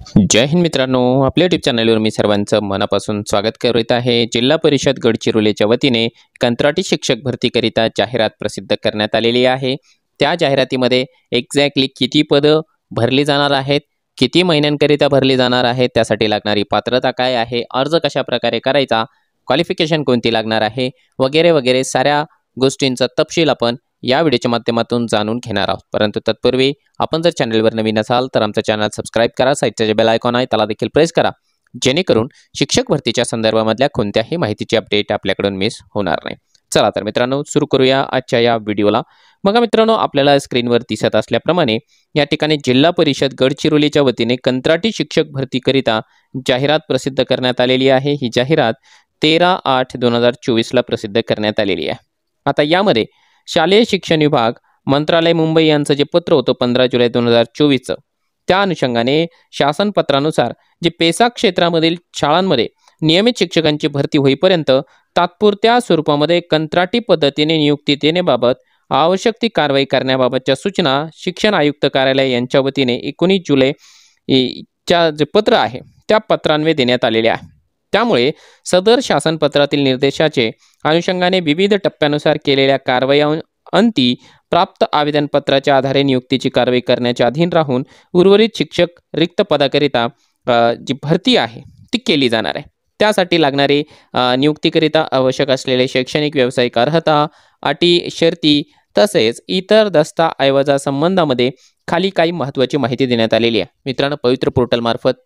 जय हिंद मित्रांनो, आपल्या यूट्यूब चॅनलवर मी सर्वांचं मनापासून स्वागत करीत आहे। जिल्हा परिषद गडचिरोलीच्या वतीने कंत्राटी शिक्षक भरतीकरिता जाहिरात प्रसिद्ध करण्यात आलेली आहे। त्या जाहिरातीमध्ये एक्झॅक्टली किती पदं भरली जाणार आहेत, किती महिन्यांकरिता भरली जाणार आहेत, त्यासाठी लागणारी पात्रता काय आहे, अर्ज कशा प्रकारे करायचा, क्वालिफिकेशन कोणती लागणार आहे, वगैरे वगैरे साऱ्या गोष्टींचा तपशील आपण या व्हिडिओच्या माध्यमातून जाणून घेणार आहोत। परंतु तत्पूर्वी आपण जर चॅनलवर नवीन असाल तर आमचं चॅनल सबस्क्राइब करा, साईडचा जे बेल आयकॉन आहे त्याला देखील प्रेस करा, जेणेकरून शिक्षक भरतीच्या संदर्भामधल्या कोणत्याही माहितीची अपडेट आपल्याकडून मिस होणार नाही। चला तर मित्रांनो, सुरू करूया आजच्या या व्हिडिओला। बघा मित्रांनो, आपल्याला स्क्रीनवर दिसत असल्याप्रमाणे या ठिकाणी जिल्हा परिषद गडचिरोलीच्या वतीने कंत्राटी शिक्षक भरतीकरिता जाहिरात प्रसिद्ध करण्यात आलेली आहे। ही जाहिरात 13/8/2024 ला प्रसिद्ध करण्यात आलेली आहे। आता यामध्ये शालेय शिक्षण विभाग मंत्रालय मुंबई यांचं जे पत्र होतं 15 जुलै 2024चं, त्या अनुषंगाने शासन पत्रानुसार जे पेसा क्षेत्रामधील शाळांमध्ये नियमित शिक्षकांची भरती होईपर्यंत तात्पुरत्या स्वरूपामध्ये कंत्राटी पद्धतीने नियुक्ती देण्याबाबत आवश्यक ती कारवाई करण्याबाबतच्या सूचना शिक्षण आयुक्त कार्यालय यांच्या वतीने 19 जुलै च्या जे पत्र आहे त्या पत्रान्वये देण्यात आलेले आहे। त्यामुळे सदर शासन पत्रातील निर्देशाचे अनुषंगाने विविध टप्प्यानुसार केलेल्या कारवायांअंती प्राप्त आवेदनपत्राच्या आधारे नियुक्तीची कारवाई करण्याच्या अधीन राहून उर्वरित शिक्षक रिक्त पदाकरिता जी भरती आहे ती केली जाणार आहे। त्यासाठी लागणारे नियुक्तीकरिता आवश्यक असलेले शैक्षणिक व्यावसायिक अर्हता, अटी, शर्ती तसेच इतर दस्तऐवजासंबंधामध्ये खाली काही महत्त्वाची माहिती देण्यात आलेली आहे। मित्रांनो, पवित्र पोर्टल मार्फत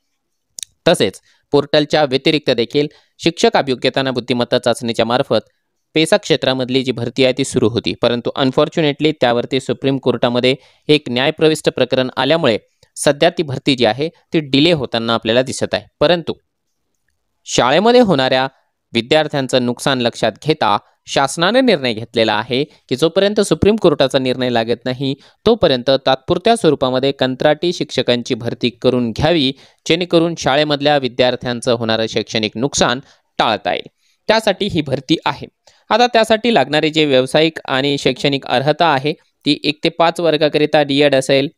तसेच पोर्टलच्या व्यतिरिक्त देखील शिक्षक अभियोग्यता बुद्धिमत्ता चाचणीच्या मार्फत पेसा क्षेत्रामधली जी भरती आहे ती सुरू होती, परंतु अनफॉर्च्युनेटली त्यावरती सुप्रीम कोर्टामध्ये एक न्यायप्रविष्ट प्रकरण आल्यामुळे सध्या ती भरती जी आहे ती डिले होताना आपल्याला दिसत आहे। परंतु शाळेमध्ये होणाऱ्या विद्यार्थ्यांचं नुकसान लक्षात घेता शासनाने निर्णय घेतलेला आहे की जोपर्यंत सुप्रीम कोर्टाचा निर्णय लागत नाही तोपर्यंत तात्पुरत्या स्वरूपामध्ये कंत्राटी शिक्षकांची भरती करून घ्यावी, जेणेकरून शाळेमधल्या विद्यार्थ्यांचं होणारं शैक्षणिक नुकसान टाळता येईल। त्यासाठी ही भरती आहे। आता त्यासाठी लागणारे जे व्यावसायिक आणि शैक्षणिक अर्हता आहे ती 1 ते 5 वर्गाकरिता डी.एड असेल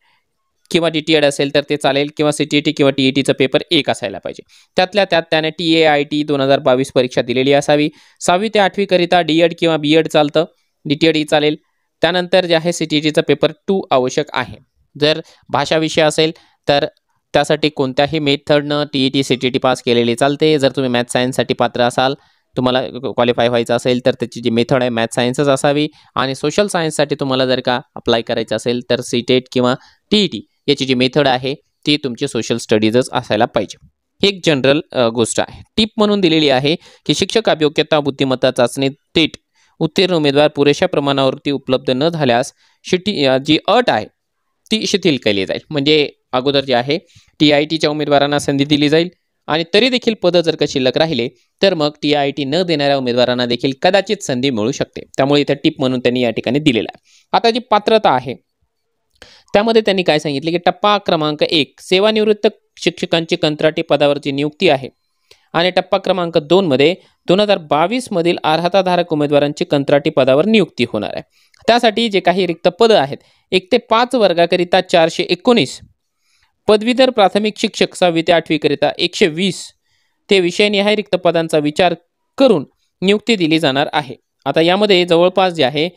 किंवा डी.टी.एड असेल तर ते चालेल, किंवा सी.टी.टी किंवा टी.ई.टीचा पेपर 1 असायला पाहिजे। त्यातल्या त्यात त्याने टी.ए.आय.टी 2022 परीक्षा दिलेली असावी। 6वी ते 8वी करिता डी.एड किंवा बी.एड चालतं, डी.टी.एड ही चालेल। त्यानंतर जे आहे सी.टी.टीचा पेपर 2 आवश्यक आहे। जर भाषा विषय असेल तर त्यासाठी कोणत्याही मेथडनं टी.ई.टी सी.टी.टी पास केलेली चालते। जर तुम्ही मॅथ सायन्ससाठी पात्र असाल, तुम्हाला क्वालिफाय व्हायचं असेल तर त्याची जी मेथड आहे मॅथ सायन्सच असावी, आणि सोशल सायन्ससाठी तुम्हाला जर का अप्लाय करायचं असेल तर सी.टेट किंवा टी.ई.टी याची जी मेथड आहे ती तुमची सोशल स्टडीजच असायला पाहिजे। ही एक जनरल गोष्ट आहे। टिप म्हणून दिलेली आहे की शिक्षक अभियोग्यता बुद्धिमत्ता चाचणी टेट उत्तीर्ण उमेदवार पुरेशा प्रमाणावरती उपलब्ध न झाल्यास जी अट आहे ती शिथिल केली जाईल। म्हणजे अगोदर जे आहे टी.आय.टीच्या उमेदवारांना संधी दिली जाईल, आणि तरी देखील पदं जर का शिल्लक राहिले तर मग टी.आय.टी न देणाऱ्या उमेदवारांना देखील कदाचित संधी मिळू शकते। त्यामुळे इथे टिप म्हणून त्यांनी या ठिकाणी दिलेला आहे। आता जी पात्रता आहे त्यामध्ये त्यांनी काय सांगितले की टप्पा क्रमांक 1 सेवानिवृत्त शिक्षकांची कंत्राटी पदावरची नियुक्ती आहे, आणि टप्पा क्रमांक 2 मध्ये 2022 मधील अर्हताधारक उमेदवारांची कंत्राटी पदावर नियुक्ती होणार आहे। त्यासाठी जे काही रिक्त पदं आहेत 1 ते 5 वर्गाकरिता 419, पदवीधर प्राथमिक शिक्षक 6वी ते 8वी करिता 120 ते विषयनिहाय रिक्त पदांचा विचार करून नियुक्ती दिली जाणार आहे। आता यामध्ये जवळपास जे आहे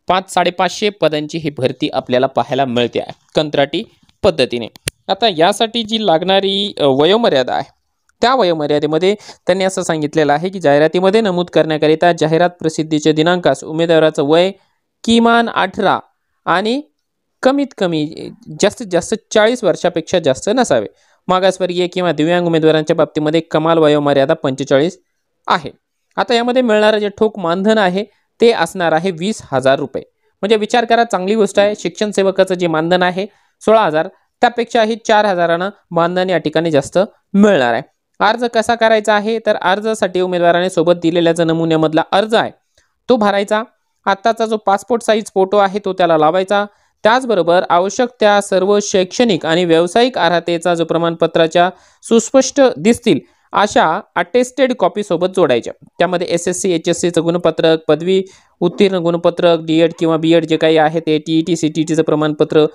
500-550 पदांची ही भरती आपल्याला पाहायला मिळते आहे कंत्राटी पद्धतीने। आता यासाठी जी लागणारी वयोमर्यादा आहे त्या वयोमर्यादेमध्ये त्यांनी असं सांगितलेलं आहे की जाहिरातीमध्ये नमूद करण्याकरिता जाहिरात प्रसिद्धीचे दिनांकास उमेदवाराचं वय किमान 18 आणि कमीत कमी जास्तीत जास्त 40 वर्षापेक्षा जास्त नसावे। मागासवर्गीय किंवा दिव्यांग उमेदवारांच्या बाबतीमध्ये कमाल वयोमर्यादा 45 आहे। आता यामध्ये मिळणारं जे ठोक मानधन आहे ते असणार आहे 20,000 रुपये। म्हणजे विचार करा, चांगली गोष्ट आहे। शिक्षण सेवकाचं जे मानधन आहे 16,000, त्यापेक्षाही 4,000 मानधन या ठिकाणी जास्त मिळणार आहे। अर्ज कसा करायचा आहे तर अर्जासाठी उमेदवाराने सोबत दिलेल्या जो नमुन्यामधला अर्ज आहे तो भरायचा, आत्ताचा जो पासपोर्ट साईज फोटो आहे तो त्याला लावायचा, त्याचबरोबर आवश्यक त्या सर्व शैक्षणिक आणि व्यावसायिक अर्हतेचा जो प्रमाणपत्राच्या सुस्पष्ट दिसतील अशा अटेस्टेड कॉपी सोबत जोडायच्या। त्यामध्ये एस.एस.सी. एच.एस.सीचं गुणपत्रक, पदवी उत्तीर्ण गुणपत्रक, डी.एड किंवा बी.एड जे काही आहे ते, टी.ई.टी सी.टी.टीचं प्रमाणपत्र,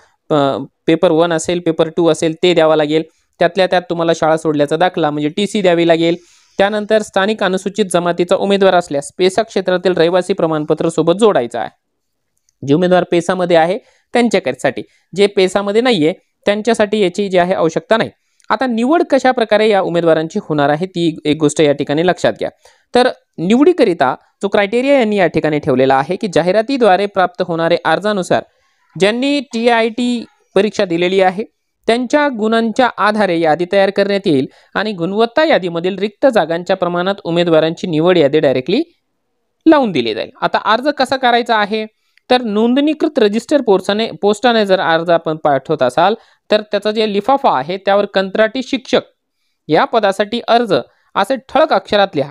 पेपर 1 असेल, पेपर 2 असेल ते द्यावं लागेल, त्यातल्या त्यात तुम्हाला शाळा सोडल्याचा दाखला म्हणजे TC द्यावी लागेल। त्यानंतर स्थानिक अनुसूचित जमातीचा उमेदवार असल्यास पेसा क्षेत्रातील रहिवासी प्रमाणपत्र सोबत जोडायचं आहे। जे उमेदवार पेसामध्ये आहे त्यांच्यासाठी, जे पेसामध्ये नाहीये त्यांच्यासाठी याची जी आहे आवश्यकता नाही। आता निवड कशा प्रकारे या उमेदवारांची होणार आहे ती एक गोष्ट या ठिकाणी लक्षात घ्या। तर निवडीकरिता जो क्रायटेरिया यांनी या ठिकाणी ठेवलेला आहे की जाहिरातीद्वारे प्राप्त होणारे अर्जानुसार ज्यांनी TIT परीक्षा दिलेली आहे त्यांच्या गुणांच्या आधारे यादी तयार करण्यात येईल आणि गुणवत्ता यादीमधील रिक्त जागांच्या प्रमाणात उमेदवारांची निवड यादी डायरेक्टली लावून दिली जाईल। आता अर्ज कसा करायचा आहे तर नोंदणीकृत रजिस्टर पोस्टाने जर अर्ज आपण पाठवत असाल तर त्याचा जे लिफाफा आहे त्यावर कंत्राटी शिक्षक या पदासाठी अर्ज असे ठळक अक्षरात लिहा।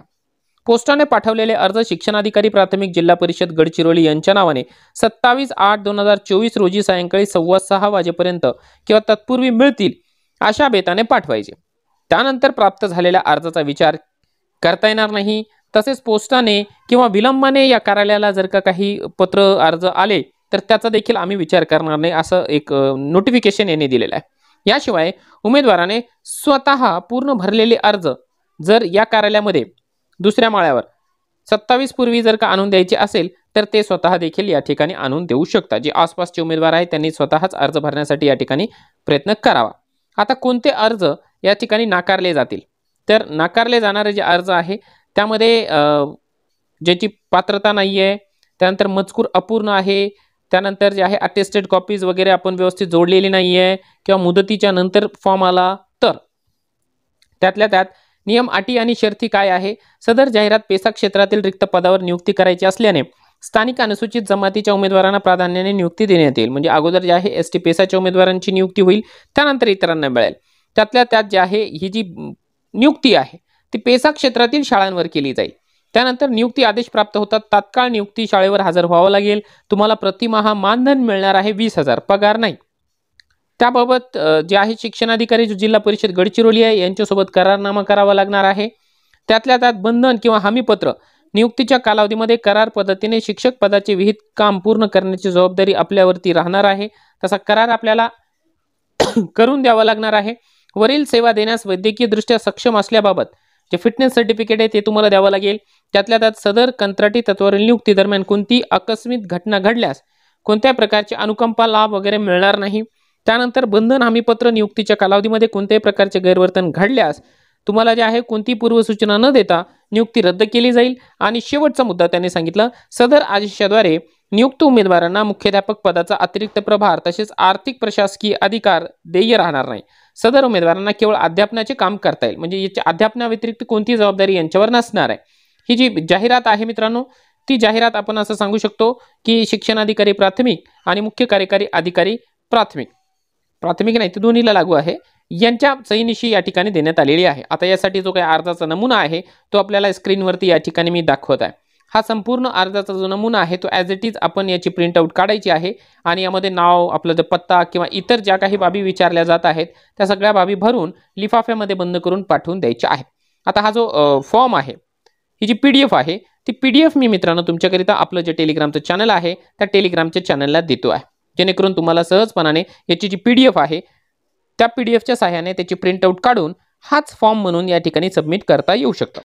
पोस्टाने पाठवलेले अर्ज शिक्षणाधिकारी प्राथमिक जिल्हा परिषद गडचिरोली यांच्या नावाने 27/8/2024 रोजी सायंकाळी 6:15 वाजेपर्यंत किंवा तत्पूर्वी मिळतील अशा बेताने पाठवायचे। त्यानंतर प्राप्त झालेल्या अर्जाचा विचार करता येणार नाही। तसेच पोस्टाने किंवा विलंबाने या कार्यालयाला जर का काही पत्र अर्ज आले तर त्याचा देखील आम्ही विचार करणार नाही असं एक नोटिफिकेशन यांनी दिलेलं आहे। याशिवाय उमेदवाराने स्वतः पूर्ण भरलेले अर्ज जर या कार्यालयामध्ये दुसऱ्या माळ्यावर 27 पूर्वी जर का आणून द्यायचे असेल तर ते स्वतः देखील या ठिकाणी आणून देऊ शकतात। जे आसपासचे उमेदवार आहेत त्यांनी स्वतःच अर्ज भरण्यासाठी या ठिकाणी प्रयत्न करावा। आता कोणते अर्ज या ठिकाणी नाकारले जातील तर नाकारले जाणारे जे अर्ज आहे त्यामध्ये ज्याची पात्रता नाही आहे, त्यानंतर मजकूर अपूर्ण आहे, त्यानंतर जे आहे अटेस्टेड कॉपीज वगैरे आपण व्यवस्थित जोडलेली नाही आहे किंवा मुदतीच्या नंतर फॉर्म आला तर त्यातल्या त्यात नियम अटी आणि शर्ती काय आहे। सदर जाहिरात पेसा क्षेत्रातील रिक्त पदावर नियुक्ती करायची असल्याने स्थानिक अनुसूचित जमातीच्या उमेदवारांना प्राधान्याने नियुक्ती देण्यात येईल। म्हणजे अगोदर जे आहे ST पेसाच्या उमेदवारांची नियुक्ती होईल त्यानंतर इतरांना मिळेल। त्यातल्या त्यात जे आहे ही जी नियुक्ती आहे ती पेसा क्षेत्रातील शाळांवर केली जाईल। त्यानंतर नियुक्ती आदेश प्राप्त होतात तात्काळ नियुक्ती शाळेवर हजर व्हावं लागेल। तुम्हाला प्रतिमाह मानधन मिळणार आहे 20,000, पगार नाही। त्याबाबत जे आहे शिक्षणाधिकारी जो जिल्हा परिषद गडचिरोली आहे यांच्यासोबत करारनामा करावा लागणार आहे। त्यातल्या त्यात बंधन किंवा हमीपत्र नियुक्तीच्या कालावधीमध्ये करार पद्धतीने शिक्षक पदाचे विहित काम पूर्ण करण्याची जबाबदारी आपल्यावरती राहणार आहे। तसा करार आपल्याला करून द्यावा लागणार आहे। वरील सेवा देण्यास वैद्यकीय दृष्ट्या सक्षम असल्याबाबत जे फिटनेस सर्टिफिकेट आहे ते तुम्हाला द्यावं लागेल। त्यातल्या त्यात सदर कंत्राटी तत्वावरील नियुक्ती दरम्यान कोणती आकस्मिक घटना घडल्यास कोणत्या प्रकारचे अनुकंपा लाभ वगैरे मिळणार नाही। त्यानंतर बंधन हमीपत्र नियुक्तीच्या कालावधीमध्ये कोणत्याही प्रकारचे गैरवर्तन घडल्यास तुम्हाला जे आहे कोणती पूर्वसूचना न देता नियुक्ती रद्द केली जाईल। आणि शेवटचा मुद्दा त्यांनी सांगितलं सदर आदेशाद्वारे नियुक्त उमेदवारांना मुख्याध्यापक पदाचा अतिरिक्त प्रभार तसेच आर्थिक प्रशासकीय अधिकार देय राहणार नाही। सदर उमेदवारांना केवळ अध्यापनाचे काम करता येईल, म्हणजे याच्या अध्यापनाव्यतिरिक्त कोणती जबाबदारी यांच्यावर नसणार आहे। ही जी जाहिरात आहे मित्रांनो ती जाहिरात आपण असं सांगू शकतो की शिक्षणाधिकारी प्राथमिक आणि मुख्य कार्यकारी अधिकारी प्राथमिक नाही ते दोन्हीला लागू आहे यांच्या सहीनिशी या ठिकाणी देण्यात आलेली आहे। आता यासाठी जो काही अर्जाचा नमुना आहे तो आपल्याला स्क्रीनवरती या ठिकाणी मी दाखवत आहे। हा संपूर्ण अर्जाचा जो नमुना आहे तो ॲज इट इज आपण याची प्रिंटआउट काढायची आहे आणि यामध्ये नाव आपलं जो पत्ता किंवा इतर ज्या काही बाबी विचारल्या जात आहेत त्या सगळ्या बाबी भरून लिफाफ्यामध्ये बंद करून पाठवून द्यायच्या आहेत। आता हा जो फॉर्म आहे ही जी PDF आहे ती PDF मी मित्रांनो तुमच्याकरिता आपलं जे टेलिग्रामचं चॅनल आहे त्या टेलिग्रामच्या चॅनलला देतो आहे, जेणेकरून तुम्हाला सहजपणाने याची जी PDF आहे त्या PDFच्या सहाय्याने त्याची प्रिंटआउट काढून हाच फॉर्म म्हणून या ठिकाणी सबमिट करता येऊ शकतो।